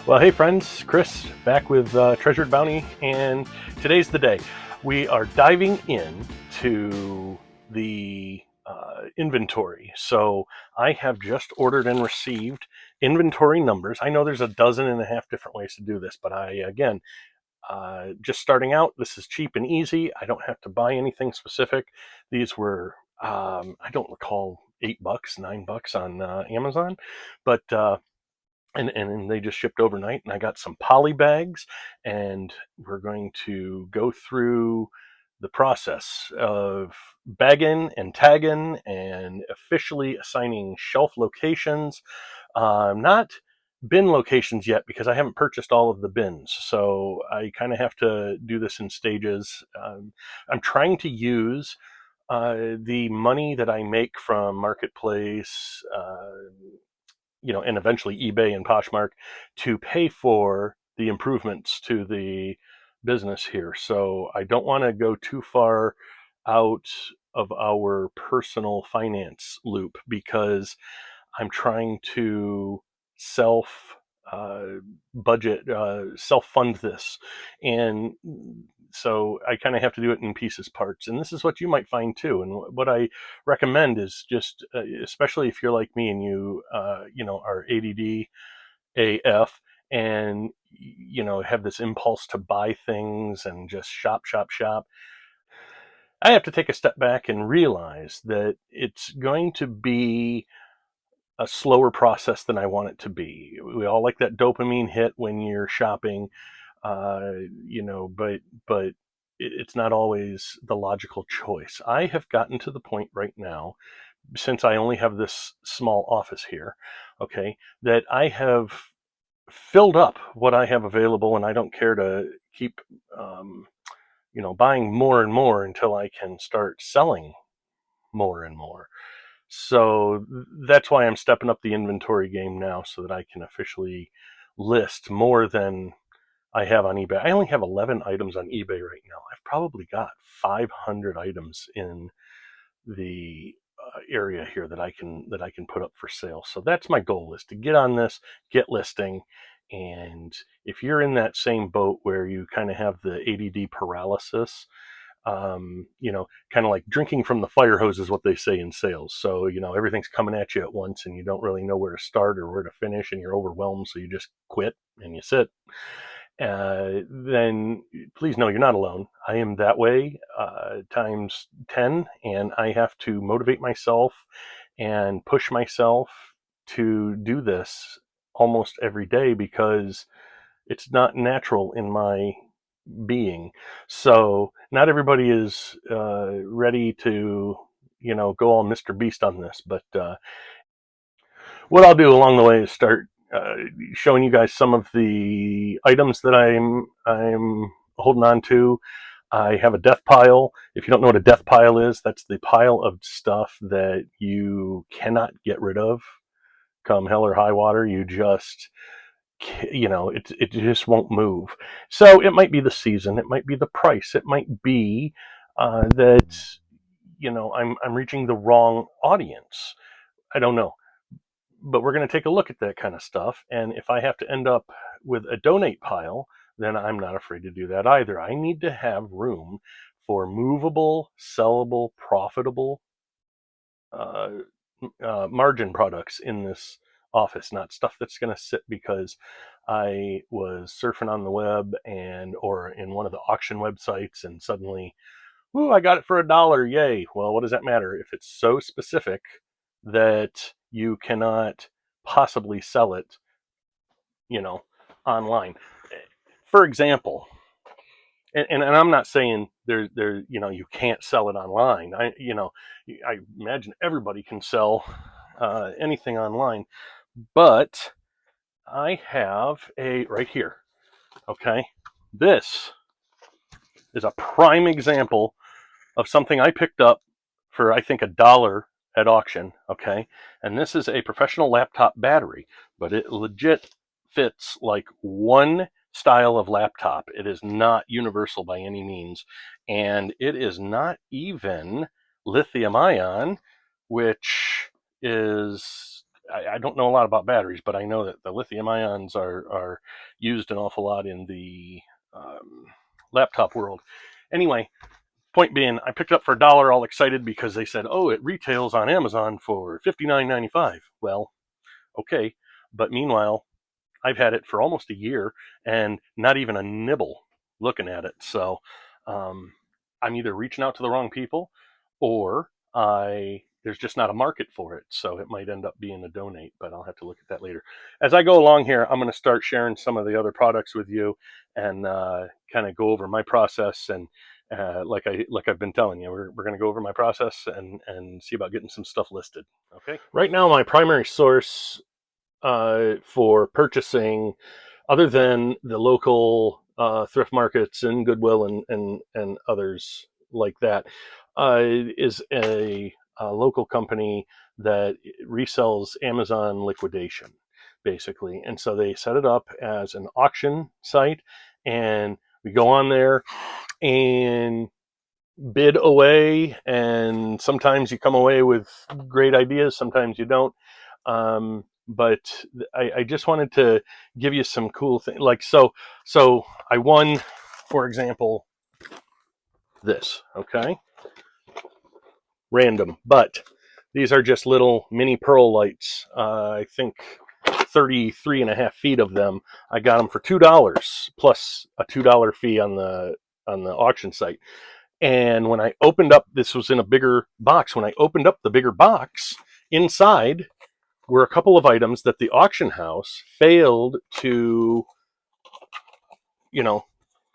Well, hey friends, Chris back with Treasured Bounty, and today's the day. We are diving in to the inventory. So I have just ordered and received inventory numbers. I know there's a dozen and a half different ways to do this, but just starting out, this is cheap and easy. I don't have to buy anything specific. These were, I don't recall, $8, $9 on Amazon, but and they just shipped overnight, and I got some poly bags, and we're going to go through the process of bagging and tagging and officially assigning shelf locations. Not bin locations yet because I haven't purchased all of the bins, so I kind of have to do this in stages. I'm trying to use the money that I make from Marketplace, and eventually eBay and Poshmark to pay for the improvements to the business here. So I don't want to go too far out of our personal finance loop because I'm trying to self budget, self fund this. And so I kind of have to do it in pieces, parts. And this is what you might find too. And what I recommend is just, especially if you're like me and are ADD AF, and have this impulse to buy things and just shop, shop, shop. I have to take a step back and realize that it's going to be a slower process than I want it to be. We all like that dopamine hit when you're shopping, but it's not always the logical choice. I have gotten to the point right now, since I only have this small office here, okay, that I have filled up what I have available, and I don't care to keep, buying more and more until I can start selling more and more. So that's why I'm stepping up the inventory game now so that I can officially list more than I have on eBay. I only have 11 items on eBay right now. I've probably got 500 items in the area here that I can put up for sale. So that's my goal, is to get on this, get listing. And if you're in that same boat where you kind of have the ADD paralysis, kind of like drinking from the fire hose is what they say in sales. So, everything's coming at you at once and you don't really know where to start or where to finish, and you're overwhelmed. So you just quit and you sit. Then please know you're not alone. I am that way times 10, and I have to motivate myself and push myself to do this almost every day because it's not natural in my being. So not everybody is ready to, go all Mr. Beast on this. But what I'll do along the way is start showing you guys some of the items that I'm holding on to. I have a death pile. If you don't know what a death pile is, that's the pile of stuff that you cannot get rid of. Come hell or high water, it just won't move. So it might be the season, it might be the price, it might be that I'm reaching the wrong audience. I don't know, but we're going to take a look at that kind of stuff. And if I have to end up with a donate pile, then I'm not afraid to do that either. I need to have room for movable, sellable, profitable uh, margin products in this office, not stuff that's going to sit because I was surfing on the web or in one of the auction websites and suddenly, ooh, I got it for $1. Yay. Well, what does that matter if it's so specific that you cannot possibly sell it, you know, online? For example, and I'm not saying you can't sell it online. I imagine everybody can sell anything online, but I have a right here. Okay, this is a prime example of something I picked up for, I think, $1 at auction. Okay, and this is a professional laptop battery, but it legit fits like one style of laptop. It is not universal by any means, and it is not even lithium ion, which is I don't know a lot about batteries, but I know that the lithium ions are used an awful lot in the um, laptop world. Anyway, point being, I picked it up for $1, all excited because they said, "Oh, it retails on Amazon for $59.95." Well, okay, but meanwhile, I've had it for almost a year and not even a nibble looking at it. So um, I'm either reaching out to the wrong people, or I there's just not a market for it. So it might end up being a donate, but I'll have to look at that later. As I go along here, I'm going to start sharing some of the other products with you and kind of go over my process. And like I've been telling you, we're going to go over my process and see about getting some stuff listed. Okay. Right now, my primary source for purchasing, other than the local thrift markets and Goodwill and others like that, is a local company that resells Amazon liquidation, basically. And so they set it up as an auction site, and we go on there and bid away, and sometimes you come away with great ideas, sometimes you don't. But I just wanted to give you some cool things. Like, so I won, for example, this. Okay, random, but these are just little mini pearl lights. I think 33 and a half feet of them. I got them for $2 plus a $2 fee on the auction site. And when I opened up, this was in a bigger box. When I opened up the bigger box, inside were a couple of items that the auction house failed to, you know,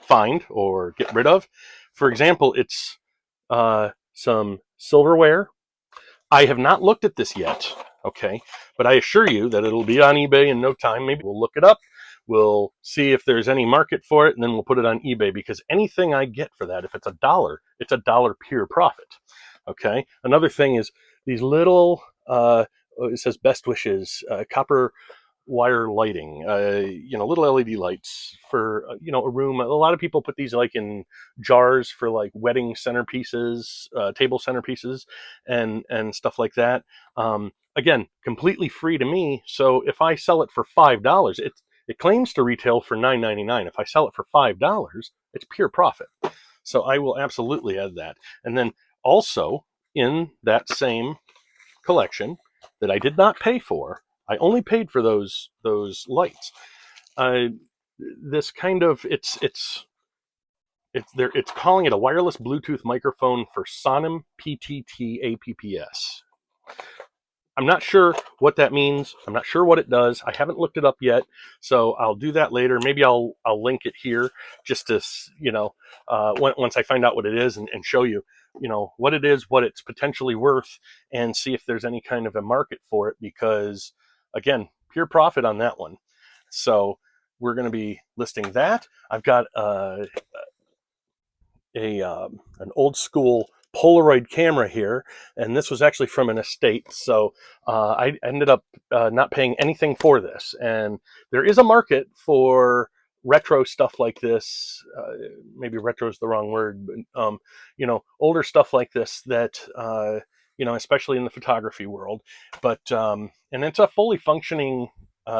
find or get rid of. For example, it's some silverware. I have not looked at this yet, okay, but I assure you that it'll be on eBay in no time. Maybe we'll look it up. We'll see if there's any market for it, and then we'll put it on eBay, because anything I get for that, if it's it's $1 pure profit. Okay. Another thing is these little, it says best wishes, copper wire lighting, little LED lights for, a room. A lot of people put these like in jars for like wedding centerpieces, table centerpieces, and stuff like that. Again, completely free to me. So if I sell it for $5, it claims to retail for $9.99. If I sell it for $5, it's pure profit. So I will absolutely add that. And then also in that same collection that I did not pay for, I only paid for those lights. This kind of it's calling it a wireless Bluetooth microphone for Sonim PTT APPS. I'm not sure what that means. I'm not sure what it does. I haven't looked it up yet, so I'll do that later. Maybe I'll link it here just to, once I find out what it is, and show you, what it is, what it's potentially worth, and see if there's any kind of a market for it. Because again, pure profit on that one. So we're going to be listing that. I've got an old school Polaroid camera here, and this was actually from an estate, so I ended up not paying anything for this. And there is a market for retro stuff like this. Maybe retro is the wrong word, but older stuff like this that especially in the photography world. But and it's a fully functioning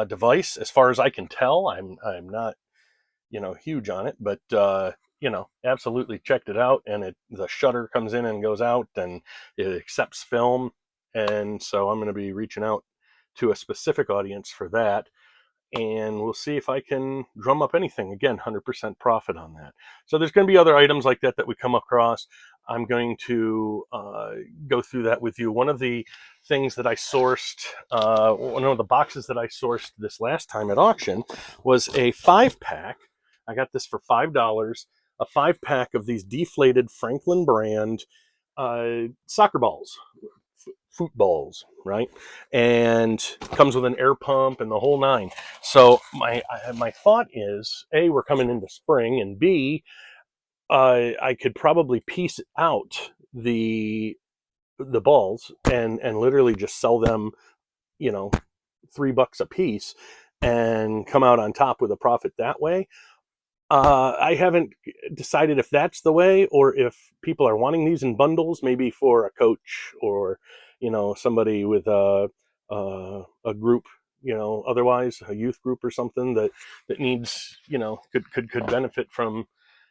device as far as I can tell. I'm not huge on it, but absolutely checked it out, and the shutter comes in and goes out, and it accepts film. And so I'm going to be reaching out to a specific audience for that, and we'll see if I can drum up anything. Again, 100% profit on that. So there's going to be other items like that we come across. I'm going to go through that with you. One of the things that I sourced, one of the boxes that I sourced this last time at auction, was a 5-pack. I got this for $5, a 5-pack of these deflated Franklin brand soccer balls, footballs, right? And comes with an air pump and the whole nine. So my thought is, A, we're coming into spring, and B, I could probably piece out the balls and literally just sell them, $3 a piece, and come out on top with a profit that way. I haven't decided if that's the way, or if people are wanting these in bundles, maybe for a coach, or somebody with a a group, otherwise a youth group or something that needs, could benefit from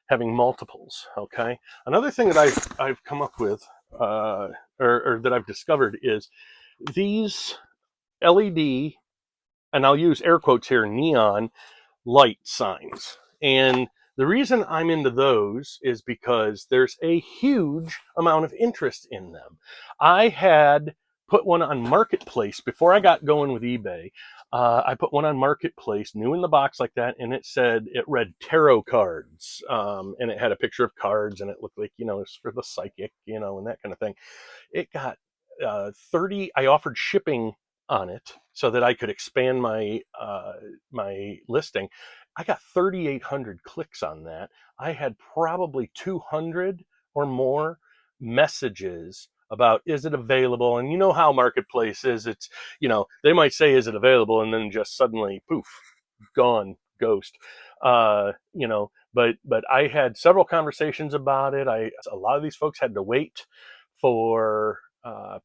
having multiples. Okay. Another thing that I've come up with, or that I've discovered, is these LED, and I'll use air quotes here, neon light signs. And the reason I'm into those is because there's a huge amount of interest in them. I had put one on Marketplace before I got going with eBay. I put one on Marketplace, new in the box like that, and it read tarot cards, and it had a picture of cards, and it looked like, it's for the psychic, and that kind of thing. It got 30. I offered shipping on it so that I could expand my listing. I got 3,800 clicks on that. I had probably 200 or more messages about, is it available? And you know how Marketplace is. It's, they might say, is it available? And then just suddenly, poof, gone, ghost. But I had several conversations about it. A lot of these folks had to wait for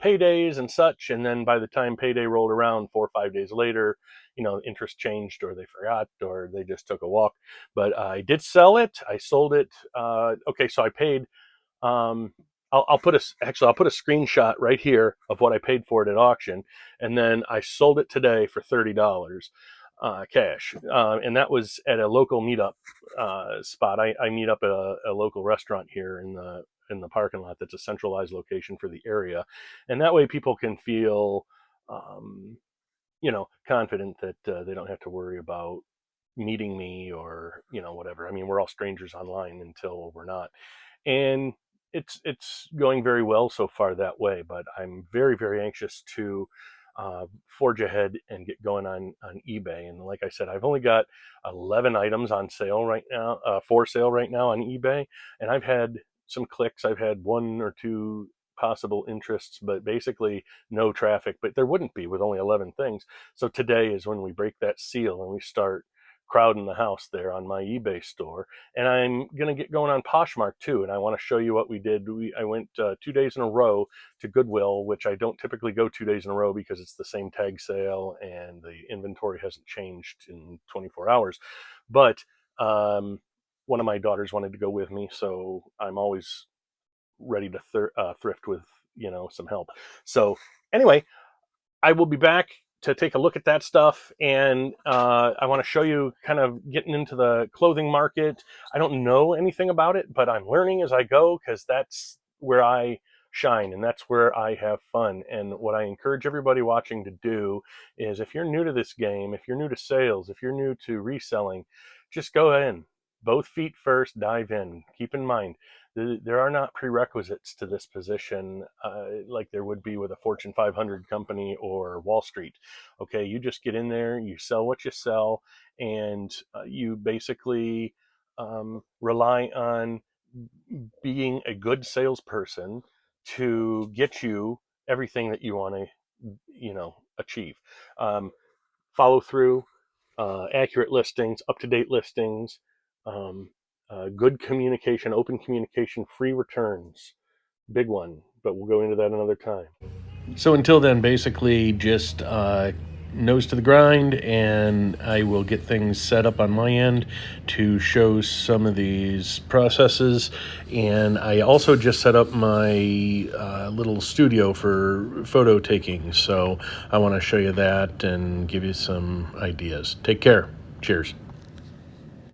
paydays and such, and then by the time payday rolled around 4 or 5 days later, interest changed, or they forgot, or they just took a walk. But I did sell it. I sold it. Okay, so I paid. I'll put a screenshot right here of what I paid for it at auction, and then I sold it today for $30 cash, and that was at a local meetup spot. I meet up at a local restaurant here in the parking lot. That's a centralized location for the area, and that way people can feel confident that they don't have to worry about meeting me, or whatever. I mean, we're all strangers online until we're not. And it's going very well so far that way, but I'm very, very anxious to forge ahead and get going on eBay. And like I said, I've only got 11 items on sale right now, for sale right now on eBay, and I've had some clicks. I've had 1 or 2 possible interests, but basically no traffic. But there wouldn't be with only 11 things. So today is when we break that seal and we start crowding the house there on my eBay store. And I'm going to get going on Poshmark too. And I want to show you what we did. I went 2 days in a row to Goodwill, which I don't typically go 2 days in a row because it's the same tag sale and the inventory hasn't changed in 24 hours. But one of my daughters wanted to go with me, so I'm always ready to thrift with, some help. So anyway, I will be back to take a look at that stuff, and I want to show you kind of getting into the clothing market. I don't know anything about it, but I'm learning as I go, because that's where I shine and that's where I have fun. And what I encourage everybody watching to do is, if you're new to this game, if you're new to sales, if you're new to reselling, just go in, both feet first, dive in. Keep in mind, there are not prerequisites to this position like there would be with a Fortune 500 company or Wall Street. Okay, you just get in there, you sell what you sell, and you basically rely on being a good salesperson to get you everything that you want to, achieve. Follow through, accurate listings, up-to-date listings, um, good communication, open communication, free returns. Big one, but we'll go into that another time. So until then, basically just nose to the grind, and I will get things set up on my end to show some of these processes. And I also just set up my little studio for photo taking, so I want to show you that and give you some ideas. Take care. Cheers.